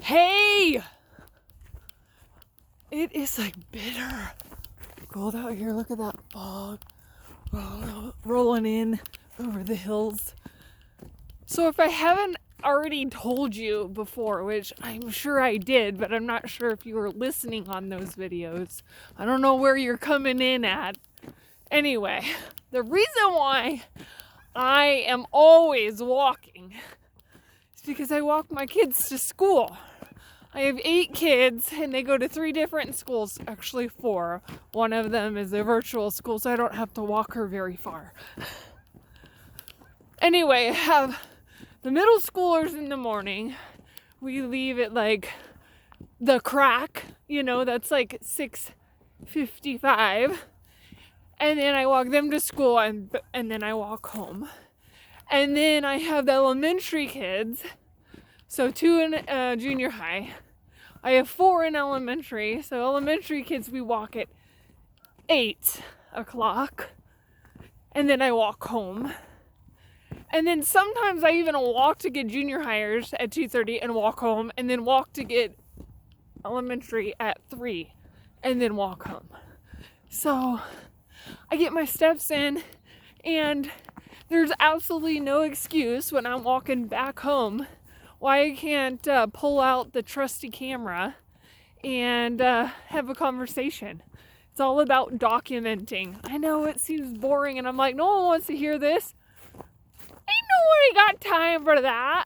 Hey! It is like bitter cold out here. Look at that fog rolling in over the hills. So if I haven't already told you before, which I'm sure I did, but I'm not sure if you were listening on those videos. I don't know where you're coming in at. Anyway, the reason why I am always walking is because I walk my kids to school. I have 8 kids and they go to 3 different schools, actually 4. One of them is a virtual school, so I don't have to walk her very far. Anyway, I have the middle schoolers in the morning. We leave at like the crack, that's like 6:55. And then I walk them to school and then I walk home. And then I have the elementary kids. So 2 in junior high. I have 4 in elementary. So elementary kids, we walk at 8 o'clock. And then I walk home. And then sometimes I even walk to get junior hires at 2:30 and walk home. And then walk to get elementary at 3. And then walk home. So I get my steps in. And there's absolutely no excuse when I'm walking back home why I can't pull out the trusty camera and have a conversation. It's all about documenting. I know it seems boring, and I'm like, no one wants to hear this. Ain't nobody got time for that.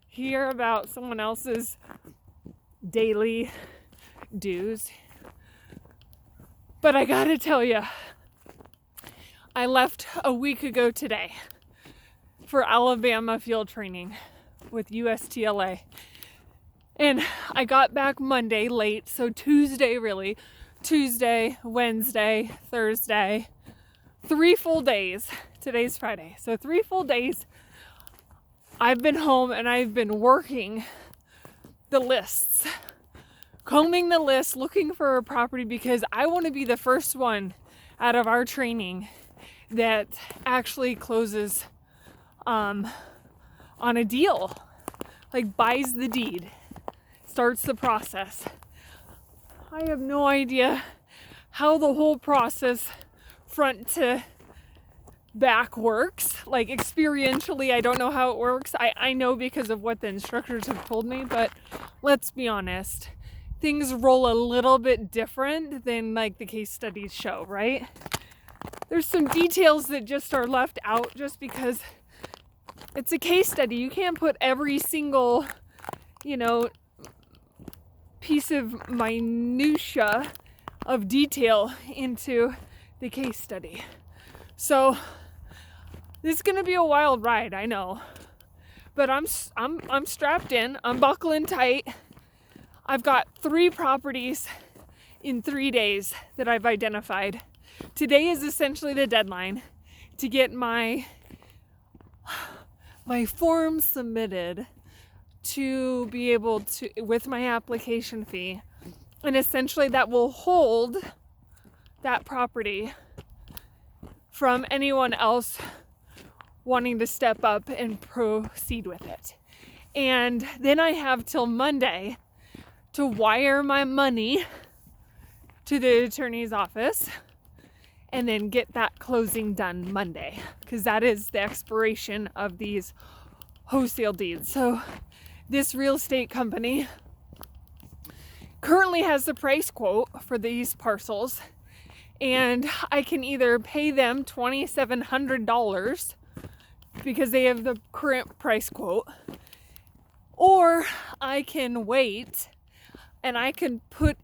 Hear about someone else's daily dues. But I gotta tell you, I left a week ago today for Alabama field training with USTLA. And I got back Monday late, so Tuesday, Wednesday, Thursday, 3 full days. Today's Friday. So 3 full days I've been home and I've been working the lists. Combing the list, looking for a property because I want to be the first one out of our training that actually closes on a deal, like buys the deed, starts the process. I have no idea how the whole process front to back works. Like experientially, I don't know how it works. I know because of what the instructors have told me, but let's be honest, things roll a little bit different than like the case studies show, right? There's some details that just are left out just because it's a case study. You can't put every single, piece of minutia of detail into the case study. So this is going to be a wild ride, I know. But I'm strapped in. I'm buckling tight. I've got 3 properties in 3 days that I've identified. Today is essentially the deadline to get my form submitted to be able to, with my application fee, and essentially that will hold that property from anyone else wanting to step up and proceed with it. And then I have till Monday to wire my money to the attorney's office and then get that closing done Monday, because that is the expiration of these wholesale deeds. So this real estate company currently has the price quote for these parcels, and I can either pay them $2,700 because they have the current price quote, or I can wait and I can put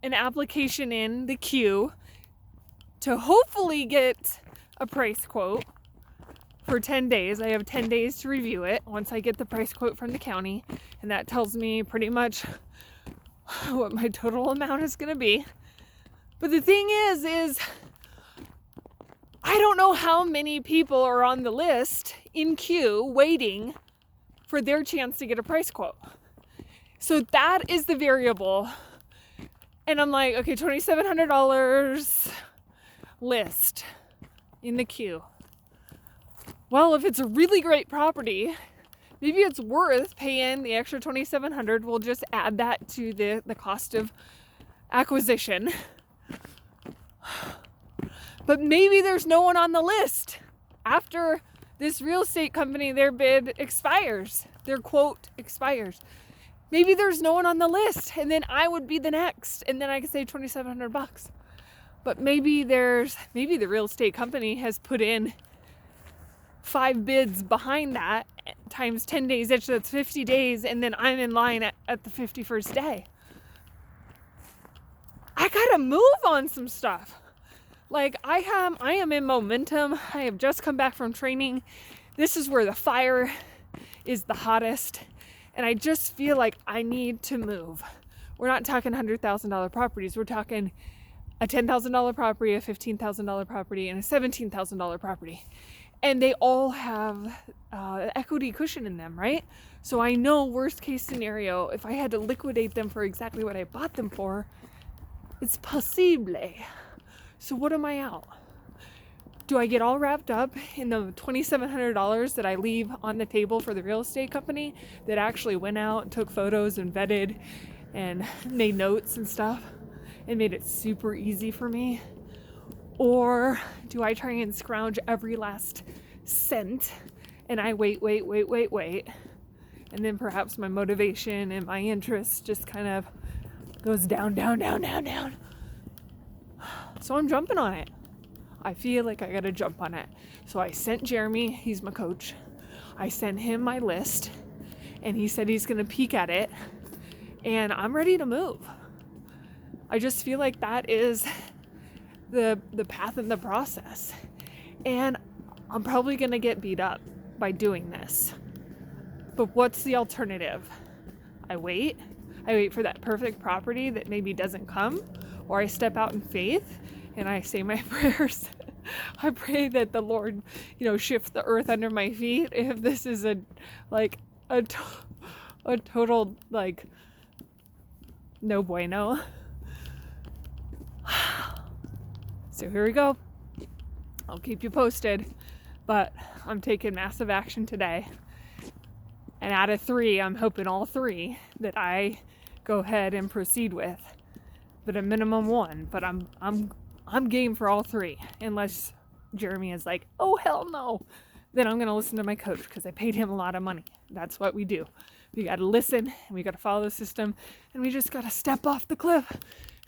an application in the queue to hopefully get a price quote for 10 days. I have 10 days to review it once I get the price quote from the county, and that tells me pretty much what my total amount is going to be. But the thing is I don't know how many people are on the list in queue waiting for their chance to get a price quote. So that is the variable. And I'm like, okay, $2,700 list in the queue. Well, if it's a really great property, maybe it's worth paying the extra $2,700. We'll just add that to the cost of acquisition. But maybe there's no one on the list after this real estate company, their bid expires, their quote expires. Maybe there's no one on the list, and then I would be the next, and then I could save $2,700. But maybe the real estate company has put in 5 bids behind that times 10 days each, that's 50 days, and then I'm in line at the 51st day. I gotta move on some stuff. Like I am in momentum. I have just come back from training. This is where the fire is the hottest. And I just feel like I need to move. We're not talking $100,000 properties. We're talking a $10,000 property, a $15,000 property, and a $17,000 property. And they all have equity cushion in them, right? So I know worst case scenario, if I had to liquidate them for exactly what I bought them for, it's possible. So what am I out? Do I get all wrapped up in the $2,700 that I leave on the table for the real estate company that actually went out and took photos and vetted and made notes and stuff and made it super easy for me? Or do I try and scrounge every last cent and I wait, and then perhaps my motivation and my interest just kind of goes down. So I'm jumping on it. I feel like I gotta jump on it. So I sent Jeremy, he's my coach, I sent him my list, and he said he's gonna peek at it, and I'm ready to move. I just feel like that is the path and the process. And I'm probably gonna get beat up by doing this. But what's the alternative? I wait for that perfect property that maybe doesn't come, or I step out in faith and I say my prayers. I pray that the Lord, shift the earth under my feet if this is a total, no bueno. So here we go. I'll keep you posted, but I'm taking massive action today. And out of 3, I'm hoping all 3 that I go ahead and proceed with. But a minimum 1, but I'm game for all 3, unless Jeremy is like, oh hell no, then I'm gonna listen to my coach because I paid him a lot of money. That's what we do. We gotta listen, and we gotta follow the system, and we just gotta step off the cliff.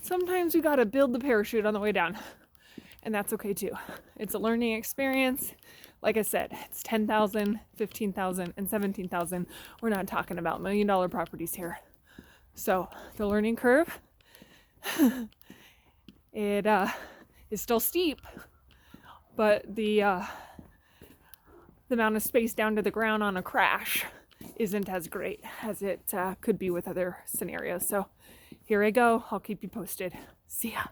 Sometimes we gotta build the parachute on the way down, and that's okay too. It's a learning experience. Like I said, it's 10,000, 15,000, and 17,000. We're not talking about $1 million properties here. So the learning curve, it is still steep, but the amount of space down to the ground on a crash isn't as great as it could be with other scenarios. So here I go. I'll keep you posted. See ya.